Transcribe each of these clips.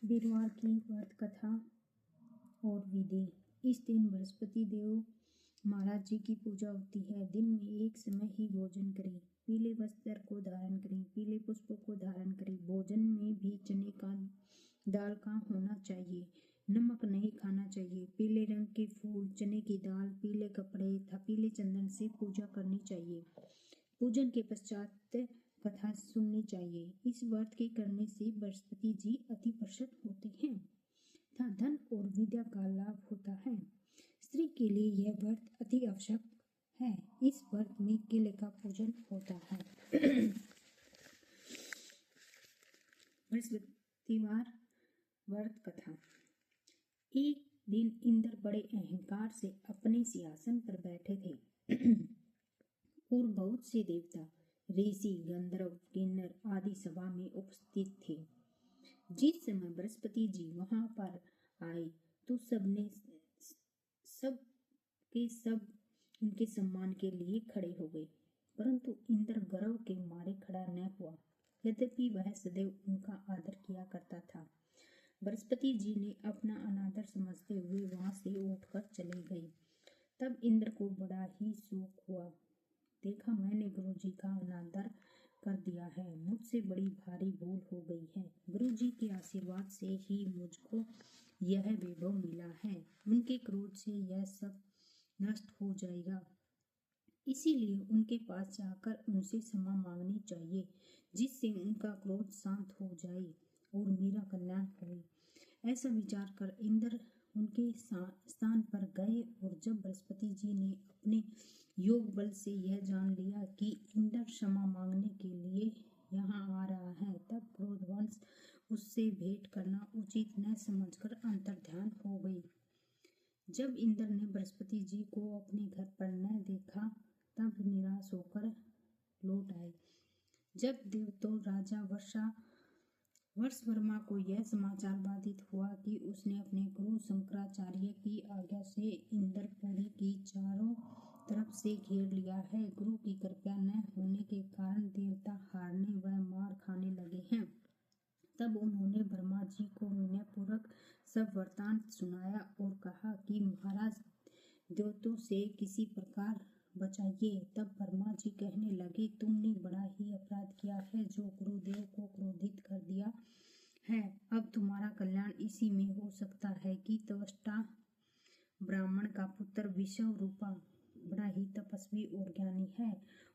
वीरवार की व्रत कथा और विधि। इस दिन बृहस्पति देव महाराज जी की पूजा होती है। दिन में एक समय ही भोजन करें। पीले वस्त्र को धारण करें। पीले पुष्पों को धारण करें। भोजन में भी चने का दाल का होना चाहिए। नमक नहीं खाना चाहिए। पीले रंग के फूल, चने की दाल, पीले कपड़े तथा पीले चंदन से पूजा करनी चाहिए। पूजन के पश्चात कथा सुननी चाहिए। इस व्रत के करने से बृहस्पति जी अति प्रसन्न होते हैं तथा धन और विद्या का लाभ होता है। स्त्री के लिए यह व्रत अति आवश्यक है। इस व्रत में केले का पूजन होता है। बृहस्पतिवार व्रत कथा। एक दिन इंद्र बड़े अहंकार से अपने सिंहासन पर बैठे थे और बहुत से देवता, ऋषि, गंधर्व, किन्नर आदि सभा में उपस्थित थे। जिस समय बृहस्पति जी वहां पर आए तो सब उनके सम्मान के लिए खड़े हो गए, परंतु इंद्र गर्व के मारे खड़ा न हुआ, यद्यपि वह सदैव उनका आदर किया करता था। बृहस्पति जी ने अपना अनादर समझते हुए वहां से उठकर चले गए। तब इंद्र को बड़ा ही शोक हुआ। देखा, मैंने गुरु जी का अनादर कर दिया है। मुझसे बड़ी भारी भूल हो गई है। गुरु जी के आशीर्वाद से ही मुझको यह वैभव मिला है। उनके क्रोध से यह सब नष्ट हो जाएगा। इसीलिए उनके पास जाकर उनसे क्षमा मांगनी चाहिए, जिससे उनका क्रोध शांत हो जाए और मेरा कल्याण होए। ऐसा विचार कर इंद्र उनके स्थान पर गए और जब बृहस्पति जी ने अपने योग बल से यह जान लिया कि इंद्र क्षमा मांगने के लिए यहाँ आ रहा है, तब क्रोधवश उससे भेंट करना उचित न समझकर अंतर्ध्यान हो गई। जब इंद्र ने बृहस्पति जी को अपने घर पर न देखा तब निराश होकर लौट आए। जब देवतो राजा वर्षवर्मा को यह समाचार बाधित हुआ कि उसने अपने गुरु शंकराचार्य की आज्ञा से इंद्रपुरी की चारों तरफ से घेर लिया है, गुरु की कृपा न होने के कारण देवता हारने व मार खाने लगे हैं, तब उन्होंने ब्रह्मा जी को विनयपूर्वक सब वृत्तांत सुनाया और कहा कि महाराज, देवतों से किसी प्रकार बचाइए। तब ब्रह्मा जी कहने लगे, तुमने बड़ा ही अपराध किया है जो गुरुदेव को क्रोधित कर दिया है। अब तुम्हारा कल्याण इसी में हो सकता है कि त्वष्टा ब्राह्मण का पुत्र विश्वरूपा बड़ा ही तपस्वी और ज्ञानी है,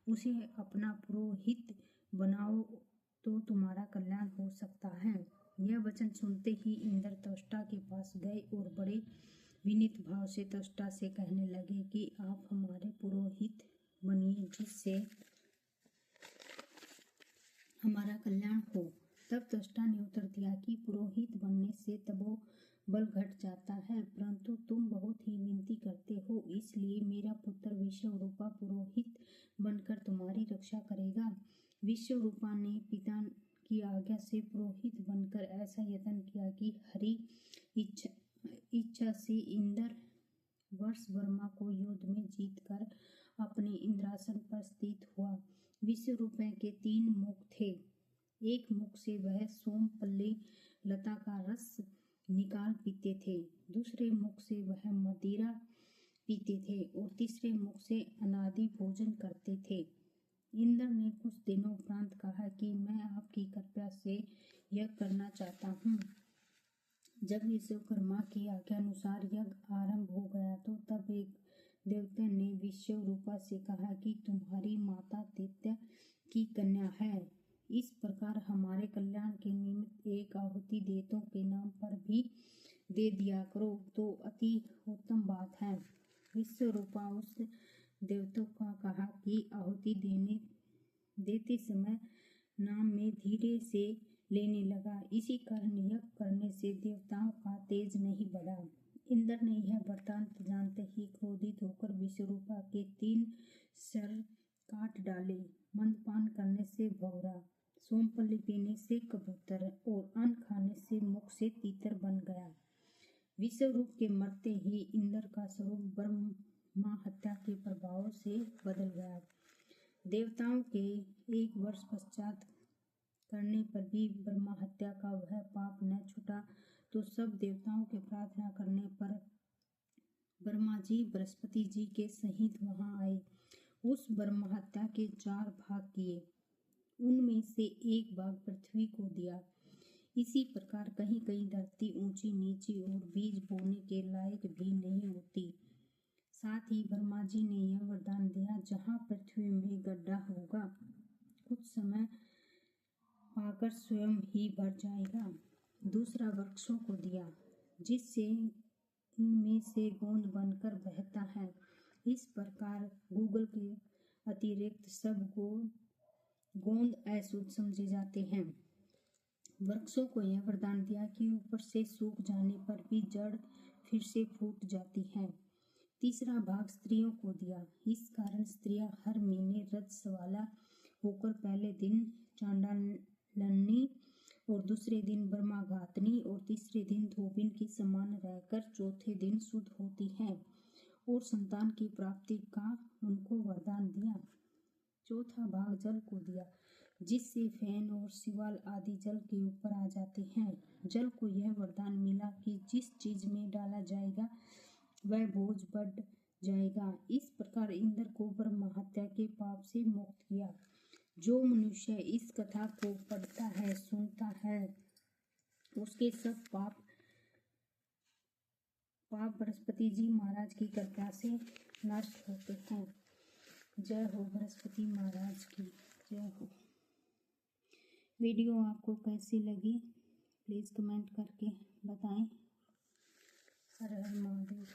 उसे अपना पुरोहित बनाओ तो तुम्हारा कल्याण हो सकता है। यह वचन सुनते ही इंद्र त्वष्टा के पास गए और बड़े विनीत भाव से त्वष्टा से कहने लगे कि आप हमारे पुरोहित बनिए, जिससे हमारा कल्याण हो। तब त्वष्टा ने उत्तर दिया कि पुरोहित बनने से तपो बल घट जाता है, परंतु तुम बहुत ही विनती करते हो, इसलिए मेरा पुत्र विश्वरूपा पुरोहित बनकर तुम्हारी रक्षा करेगा। विश्वरूपा ने पिता की आज्ञा से पुरोहित बनकर ऐसा यत्न किया कि हरि इच्छा से इंद्र वर्षवर्मा को युद्ध में जीतकर अपने इंद्रासन पर स्थित हुआ। विश्वरूपा के 3 मुख थे। एक मुख से वह सोमपल्ली लता का रस निकाल पीते थे, दूसरे मुख से वह मदिरा पीते थे और तीसरे मुख से अनादि भोजन करते थे। इंद्र ने कुछ दिनों उपरांत कहा कि मैं आपकी कृपा से यह करना चाहता हूँ। जब विश्वकर्मा की आज्ञानुसार यज्ञ आरंभ हो गया तो तब एक देवता ने विश्वरूपा से कहा कि तुम्हारी माता दैत्य की कन्या है, इस प्रकार हमारे कल्याण के निमित्त एक आहुति देवताओं के नाम पर भी दे दिया करो तो अति उत्तम बात है। विश्वरूपा उस देवता का कहा कि आहुति देते समय नाम में धीरे से लेने लगा। इसी कारण यज्ञ करने से देवताओं का तेज नहीं बढ़ा। इंद्र ने यह वृत्तांत जानते ही क्रोधित होकर विश्वरूपा के 3 सर काट डाले। मदपान करने से भौरा, सोमपल्ली पीने से कबूतर और अन्न खाने से मुख से तीतर बन गया। विश्वरूप के मरते ही इंद्र का स्वरूप ब्रह्मा हत्या के प्रभाव से बदल गया। देवताओं के 1 वर्ष पश्चात करने पर भी ब्रह्मा हत्या का वह पाप न छूटा तो सब देवताओं के प्रार्थना करने पर ब्रह्मा जी बृहस्पति जी के सहित वहां आए। उस ब्रह्म हत्या के 4 भाग किए, उनमें से एक भाग पृथ्वी को दिया। इसी प्रकार कहीं कहीं धरती ऊंची नीची और बीज बोने के लायक भी नहीं होती। साथ ही ब्रह्मा जी ने यह वरदान दिया, जहाँ पृथ्वी में गड्ढा होगा कुछ समय पाकर स्वयं ही भर जाएगा। दूसरा वृक्षों को दिया, जिससे उनमें से गोंद बनकर बहता है। इस प्रकार गूगल के अतिरिक्त सब गोंद अशुद्ध समझे जाते हैं। वृक्षों को यह वरदान दिया कि ऊपर से सूख जाने पर भी जड़ फिर से फूट जाती है। तीसरा भाग स्त्रियों को दिया। इस कारण स्त्रियां हर महीने रजस्वला होकर पहले दिन चांडालनी और दूसरे दिन ब्रह्माघातनी और तीसरे दिन धोबिन की समान रहकर चौथे दिन शुद्ध होती हैं और संतान की प्राप्ति का उनको वरदान दिया। चौथा भाग जल को दिया, जिससे फैन और शिवाल आदि जल के ऊपर आ जाते हैं। जल को यह वरदान मिला कि जिस चीज में डाला जाएगा वह बोझ बढ़ जाएगा। इस प्रकार इंद्र को ब्रह्म हत्या के पाप से मुक्त किया। जो मनुष्य इस कथा को पढ़ता है, सुनता है, उसके सब पाप बृहस्पति जी महाराज की कृपा से नष्ट होते हैं। जय हो बृहस्पति महाराज की, जय हो। वीडियो आपको कैसी लगी प्लीज़ कमेंट करके बताएं। हर हर महादेव।